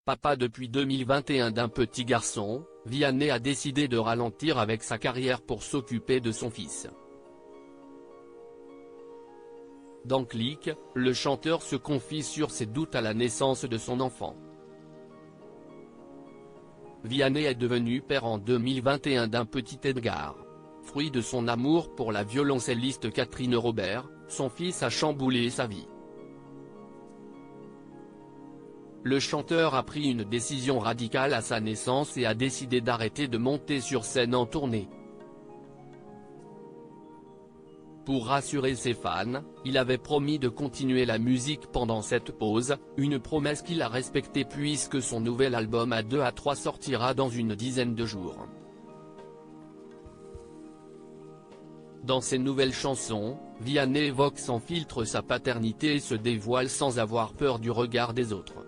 Papa depuis 2021 d'un petit garçon, Vianney a décidé de ralentir avec sa carrière pour s'occuper de son fils. Dans Click, le chanteur se confie sur ses doutes à la naissance de son enfant. Vianney est devenu père en 2021 d'un petit Edgar. Fruit de son amour pour la violoncelliste Catherine Robert, son fils a chamboulé sa vie. Le chanteur a pris une décision radicale à sa naissance et a décidé d'arrêter de monter sur scène en tournée. Pour rassurer ses fans, il avait promis de continuer la musique pendant cette pause, une promesse qu'il a respectée puisque son nouvel album A2 à 3 sortira dans une dizaine de jours. Dans ses nouvelles chansons, Vianney évoque sans filtre sa paternité et se dévoile sans avoir peur du regard des autres.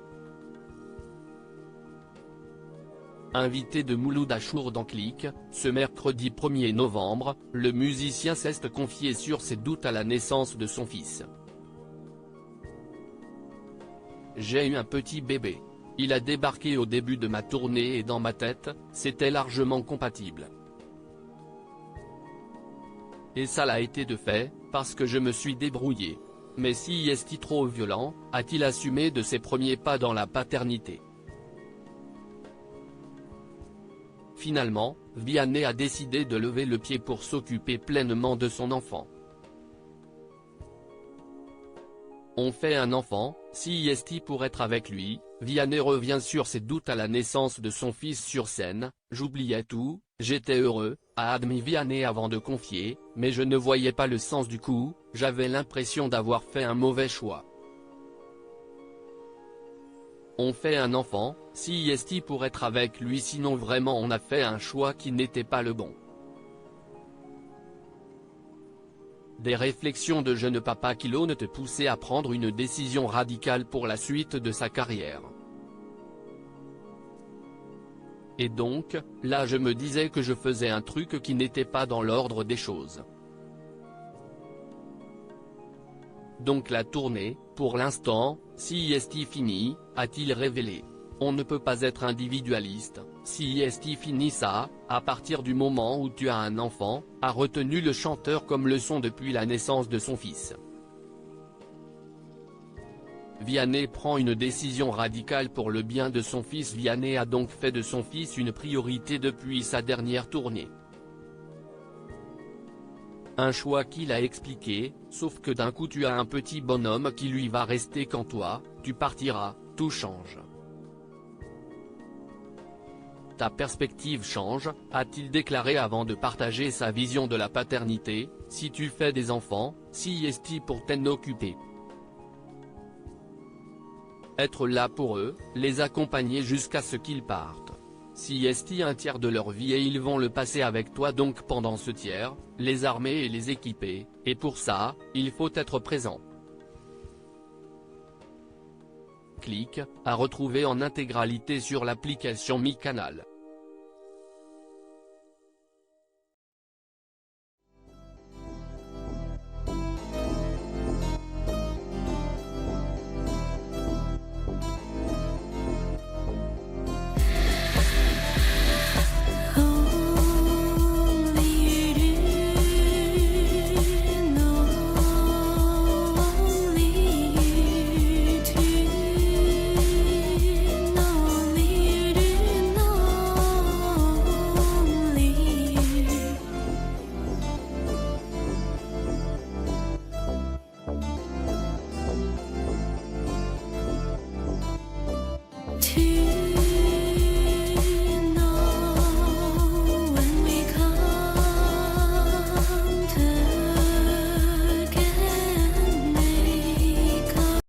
Invité de Mouloud Achour dans Click, ce mercredi 1er novembre, le musicien s'est confié sur ses doutes à la naissance de son fils. J'ai eu un petit bébé. Il a débarqué au début de ma tournée et dans ma tête, c'était largement compatible. Et ça l'a été de fait, parce que je me suis débrouillé. Mais si est-il trop violent, a-t-il assumé de ses premiers pas dans la paternité? Finalement, Vianney a décidé de lever le pied pour s'occuper pleinement de son enfant. On fait un enfant, si est-il pour être avec lui, Vianney revient sur ses doutes à la naissance de son fils sur scène. J'oubliais tout, j'étais heureux, a admis Vianney avant de confier, mais je ne voyais pas le sens du coup, j'avais l'impression d'avoir fait un mauvais choix. On fait un enfant, si est-il pour être avec lui sinon vraiment on a fait un choix qui n'était pas le bon. Des réflexions de jeune papa qui l'ont te poussé à prendre une décision radicale pour la suite de sa carrière. Et donc, là je me disais que je faisais un truc qui n'était pas dans l'ordre des choses. Donc la tournée, pour l'instant, si est-il fini, a-t-il révélé. On ne peut pas être individualiste, si est-il fini ça, à partir du moment où tu as un enfant, a retenu le chanteur comme leçon depuis la naissance de son fils. Vianney prend une décision radicale pour le bien de son fils. Vianney a donc fait de son fils une priorité depuis sa dernière tournée. Un choix qu'il a expliqué, sauf que d'un coup tu as un petit bonhomme qui lui va rester quand toi, tu partiras, tout change. Ta perspective change, a-t-il déclaré avant de partager sa vision de la paternité. Si tu fais des enfants, si est-il pour t'en occuper. Être là pour eux, les accompagner jusqu'à ce qu'ils partent. Si est-il un tiers de leur vie et ils vont le passer avec toi donc pendant ce tiers, les armer et les équiper, et pour ça, il faut être présent. Click, à retrouver en intégralité sur l'application Mi Canal.